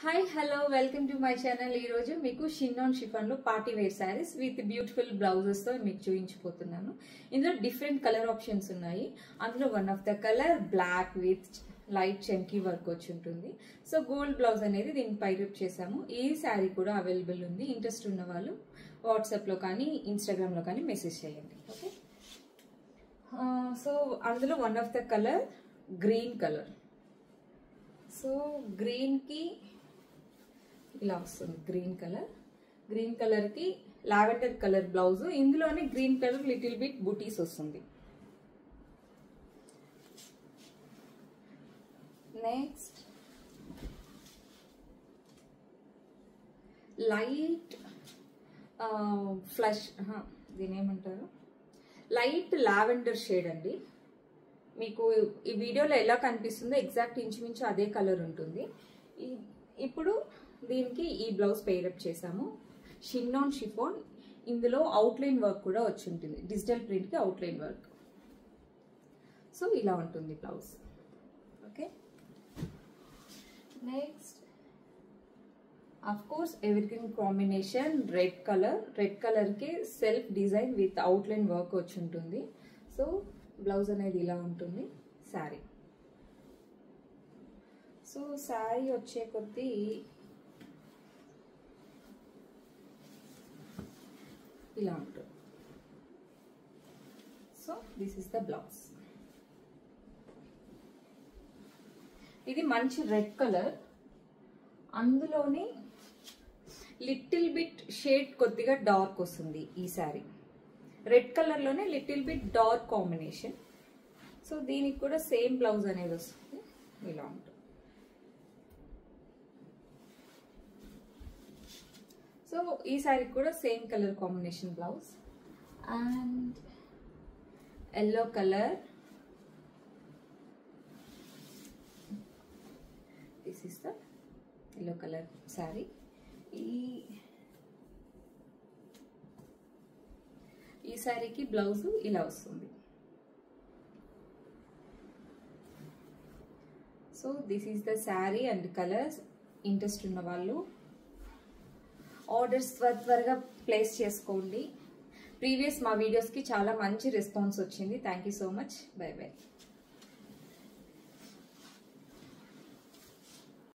Hi hello welcome to my channel. ఈ రోజు మీకు షిన్నాన్ షిఫాన్ లో party wear saris with beautiful blouses తో మీకు చూపించబోతున్నాను. ఇందులో డిఫరెంట్ కలర్ ఆప్షన్స్ ఉన్నాయి. అందులో one of the colour black with light chunky work వచ్చి ఉంటుంది. సో గోల్డ్ బ్లౌజ్ అనేది దీనికి పైరప్ చేసాము. ఈ శారీ కూడా అవైలబుల్ ఉంది. ఇంట్రెస్ట్ ఉన్న వాళ్ళు వాట్సాప్ లో కానీ ఇన్స్టాగ్రామ్ లో కానీ మెసేజ్ చేయండి. ఓకే, సో అందులో one of the colour green colour. So green కి ఇలా వస్తుంది. గ్రీన్ కలర్ కి లావెండర్ కలర్ బ్లౌజ్. ఇందులోనే గ్రీన్ కలర్ లిటిల్ బిట్ బుటీస్ వస్తుంది. నెక్స్ట్ లైట్ ఫ్లష్, దీని ఏమంటారు, లైట్ లావెండర్ షేడ్ అండి. మీకు ఈ వీడియోలో ఎలా కనిపిస్తుందో ఎగ్జాక్ట్ ఇంచుమించు అదే కలర్ ఉంటుంది. ఇప్పుడు దీనికి ఈ బ్లౌజ్ పేరప్ చేసాము. షిన్నాన్ షిఫాన్, ఇందులో అవుట్లైన్ వర్క్ కూడా వచ్చి ఉంటుంది. డిజిటల్ ప్రింట్ కి అవుట్లైన్ వర్క్. సో ఇలా ఉంటుంది blouse. Okay, next of course everything combination red colour కి self design with outline work వచ్చి ఉంటుంది. సో బ్లౌజ్ అనేది ఇలా ఉంటుంది. శారీ, సో శారీ వచ్చే కొద్దీ ఇలా ఉంటుంది. So this is the blouse. ఇది మంచి రెడ్ కలర్, అందులోనే లిటిల్ బిట్ షేడ్ కొద్దిగా డార్క్ వస్తుంది. ఈ శారీ రెడ్ కలర్ లోనే little bit dark combination. So దీనికి కూడా సేమ్ బ్లౌజ్ అనేది వస్తుంది. ఇలా ఉంటుంది. సో ఈ శారీ కూడా same colour combination blouse and yellow colour. This is the yellow colour sari. ఈ శారీకి బ్లౌజ్ ఇలా వస్తుంది. So this is the sari and colours. Interest ఉన్న వాళ్ళు ఆర్డర్స్ త్వరగా ప్లేస్ చేసుకోండి. ప్రీవియస్ మా వీడియోస్కి చాలా మంచి రెస్పాన్స్ వచ్చింది. Thank you so much. By by.